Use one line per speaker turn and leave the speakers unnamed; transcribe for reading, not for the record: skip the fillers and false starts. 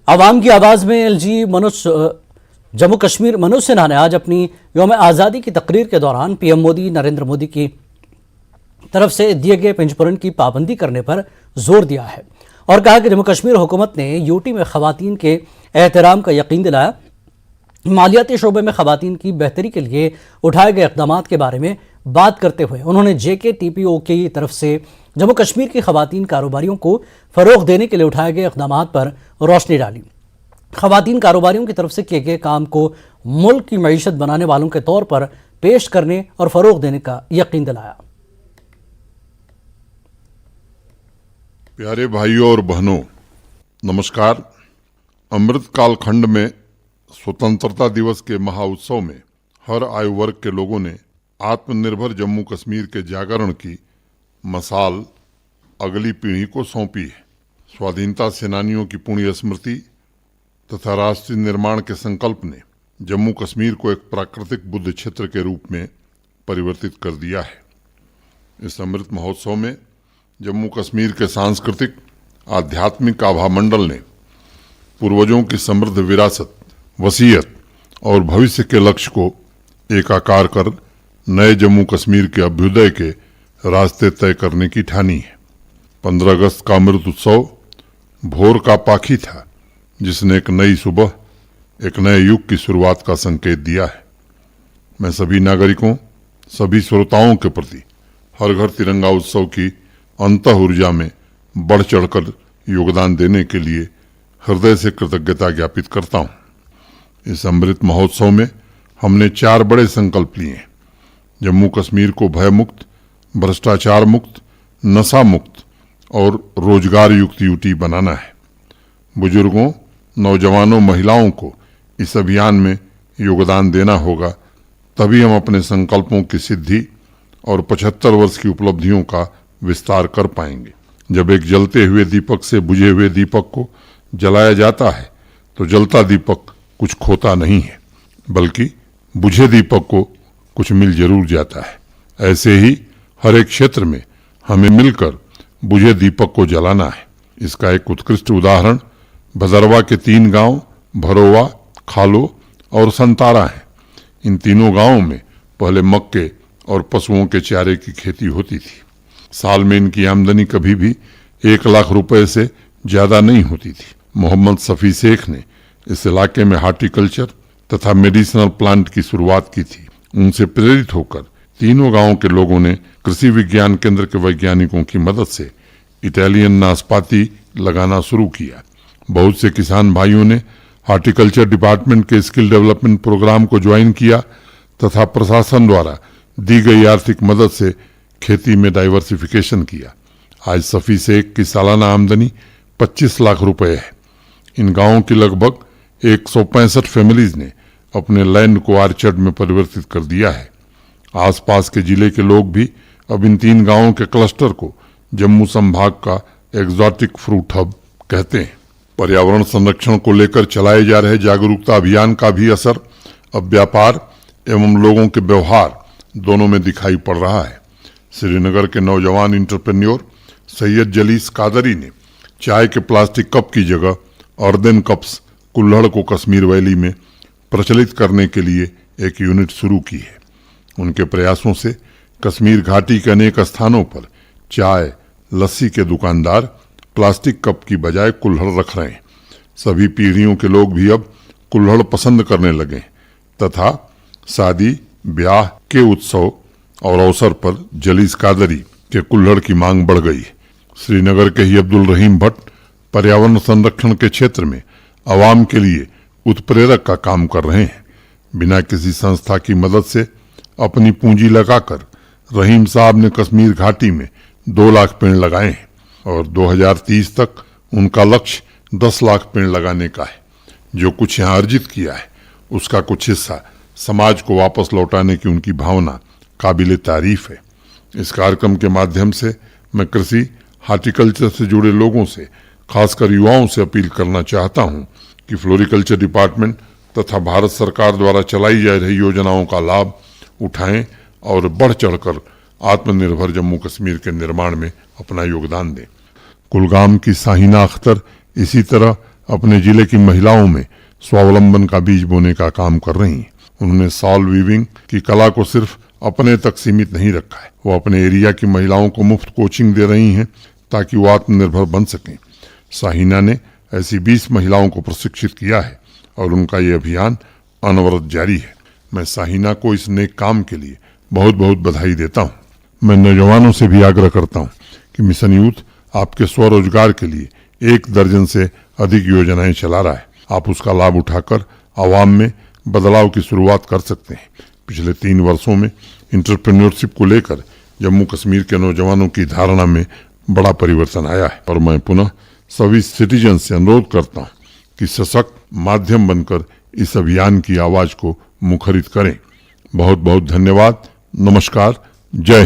आवाम की आवाज़ में एलजी मनोज जम्मू कश्मीर मनोज सिन्हा ने आज अपनी यौम आज़ादी की तकरीर के दौरान पीएम मोदी नरेंद्र मोदी की तरफ से दिए गए पंजपुरन की पाबंदी करने पर जोर दिया है और कहा कि जम्मू कश्मीर हुकूमत ने यूटी में खवातीन के एहतराम का यकीन दिलाया। मालियाती शोबे में खवातीन की बेहतरी के लिए उठाए गए इक़दाम के बारे में बात करते हुए उन्होंने JKTPO की तरफ से जम्मू कश्मीर की खवातीन कारोबारियों को फ़रोग़ देने के लिए उठाए गए इक़दाम पर रोशनी डाली। खवातीन कारोबारियों की तरफ से किए गए काम को मुल्क की मईशत बनाने वालों के तौर पर पेश करने और फ़रोग़ देने का यकीन दिलाया।
प्यारे भाइयों और बहनों, नमस्कार। अमृत काल खंड में स्वतंत्रता दिवस के महाउत्सव में हर आयु वर्ग के लोगों ने आत्मनिर्भर जम्मू कश्मीर के जागरण की मसाल अगली पीढ़ी को सौंपी है। स्वाधीनता सेनानियों की पुण्य स्मृति तथा राष्ट्रीय निर्माण के संकल्प ने जम्मू कश्मीर को एक प्राकृतिक बुद्ध क्षेत्र के रूप में परिवर्तित कर दिया है। इस अमृत महोत्सव में जम्मू कश्मीर के सांस्कृतिक आध्यात्मिक आभामंडल ने पूर्वजों की समृद्ध विरासत, वसीयत और भविष्य के लक्ष्य को एकाकार कर नए जम्मू कश्मीर के अभ्युदय के रास्ते तय करने की ठानी है। 15 अगस्त का अमृत उत्सव भोर का पाखी था जिसने एक नई सुबह, एक नए युग की शुरुआत का संकेत दिया है। मैं सभी नागरिकों, सभी श्रोताओं के प्रति हर घर तिरंगा उत्सव की अंतः ऊर्जा में बढ़ चढ़कर योगदान देने के लिए हृदय से कृतज्ञता ज्ञापित करता हूं। इस अमृत महोत्सव में हमने 4 बड़े संकल्प लिए हैं। जम्मू कश्मीर को भय मुक्त, भ्रष्टाचार मुक्त, नशा मुक्त और रोजगार युक्त यूटी बनाना है। बुजुर्गों, नौजवानों, महिलाओं को इस अभियान में योगदान देना होगा, तभी हम अपने संकल्पों की सिद्धि और 75 वर्ष की उपलब्धियों का विस्तार कर पाएंगे। जब एक जलते हुए दीपक से बुझे हुए दीपक को जलाया जाता है तो जलता दीपक कुछ खोता नहीं है, बल्कि बुझे दीपक को कुछ मिल जरूर जाता है। ऐसे ही हर एक क्षेत्र में हमें मिलकर बुझे दीपक को जलाना है। इसका एक उत्कृष्ट उदाहरण भदरवा के 3 गांव भरोवा, खालो और संतारा हैं। इन तीनों गांवों में पहले मक्के और पशुओं के चारे की खेती होती थी। साल में इनकी आमदनी कभी भी 1 लाख रुपए से ज्यादा नहीं होती थी। मोहम्मद सफी शेख ने इस इलाके में हार्टिकल्चर तथा मेडिसिनल प्लांट की शुरुआत की थी। उनसे प्रेरित होकर तीनों गांवों के लोगों ने कृषि विज्ञान केंद्र के वैज्ञानिकों की मदद से इटालियन नाशपाती लगाना शुरू किया। बहुत से किसान भाइयों ने हार्टिकल्चर डिपार्टमेंट के स्किल डेवलपमेंट प्रोग्राम को ज्वाइन किया तथा प्रशासन द्वारा दी गई आर्थिक मदद से खेती में डाइवर्सिफिकेशन किया। आज सफी शेख की सालाना आमदनी 25 लाख रुपए है। इन गांवों की लगभग 165 फैमिलीज ने अपने लैंड को आर्चर्ड में परिवर्तित कर दिया है। आसपास के जिले के लोग भी अब इन 3 गांवों के क्लस्टर को जम्मू संभाग का एग्जॉटिक फ्रूट हब कहते हैं। पर्यावरण संरक्षण को लेकर चलाए जा रहे जागरूकता अभियान का भी असर अब व्यापार एवं लोगों के व्यवहार दोनों में दिखाई पड़ रहा है। श्रीनगर के नौजवान इंटरप्रेन्योर सैयद जलीस कादरी ने चाय के प्लास्टिक कप की जगह अर्दन कप्स कुल्हड़ को कश्मीर वैली में प्रचलित करने के लिए एक यूनिट शुरू की है। उनके प्रयासों से कश्मीर घाटी के अनेक स्थानों पर चाय, लस्सी के दुकानदार प्लास्टिक कप की बजाय कुल्हड़ रख रहे हैं। सभी पीढ़ियों के लोग भी अब कुल्हड़ पसंद करने लगे तथा शादी, ब्याह के उत्सव और अवसर पर जलीस कादरी के कुल्हड़ की मांग बढ़ गई है। श्रीनगर के ही अब्दुल रहीम भट्ट पर्यावरण संरक्षण के क्षेत्र में आवाम के लिए उत्प्रेरक का काम कर रहे हैं। बिना किसी संस्था की मदद से अपनी पूंजी लगाकर रहीम साहब ने कश्मीर घाटी में 2 लाख पेड़ लगाए हैं और 2030 तक उनका लक्ष्य 10 लाख पेड़ लगाने का है। जो कुछ यहाँ अर्जित किया है उसका कुछ हिस्सा समाज को वापस लौटाने की उनकी भावना काबिले तारीफ है। इस कार्यक्रम के माध्यम से मैं कृषि, हार्टिकल्चर से जुड़े लोगों से, खासकर युवाओं से अपील करना चाहता हूं कि फ्लोरिकल्चर डिपार्टमेंट तथा भारत सरकार द्वारा चलाई जा रही योजनाओं का लाभ उठाएं और बढ़ चढ़कर आत्मनिर्भर जम्मू कश्मीर के निर्माण में अपना योगदान दें। कुलगाम की साहिना अख्तर इसी तरह अपने जिले की महिलाओं में स्वावलंबन का बीज बोने का काम कर रही हैं। उन्होंने सॉल वीविंग की कला को सिर्फ अपने तक सीमित नहीं रखा है, वो अपने एरिया की महिलाओं को मुफ्त कोचिंग दे रही हैं ताकि वो आत्मनिर्भर बन सकें। साहिना ने ऐसी 20 महिलाओं को प्रशिक्षित किया है और उनका ये अभियान अनवरत जारी है। मैं साहिना को इस नेक काम के लिए बहुत बहुत बधाई देता हूँ। मैं नौजवानों से भी आग्रह करता हूँ कि मिशन यूथ आपके स्वरोजगार के लिए 1 दर्जन से अधिक योजनाएं चला रहा है। आप उसका लाभ उठाकर आवाम में बदलाव की शुरुआत कर सकते हैं। पिछले 3 वर्षों में एंटरप्रेन्योरशिप को लेकर जम्मू कश्मीर के नौजवानों की धारणा में बड़ा परिवर्तन आया है और मैं पुनः सभी सिटीजन से अनुरोध करता हूँ कि सशक्त माध्यम बनकर इस अभियान की आवाज को मुखरित करें। बहुत बहुत धन्यवाद। नमस्कार। जय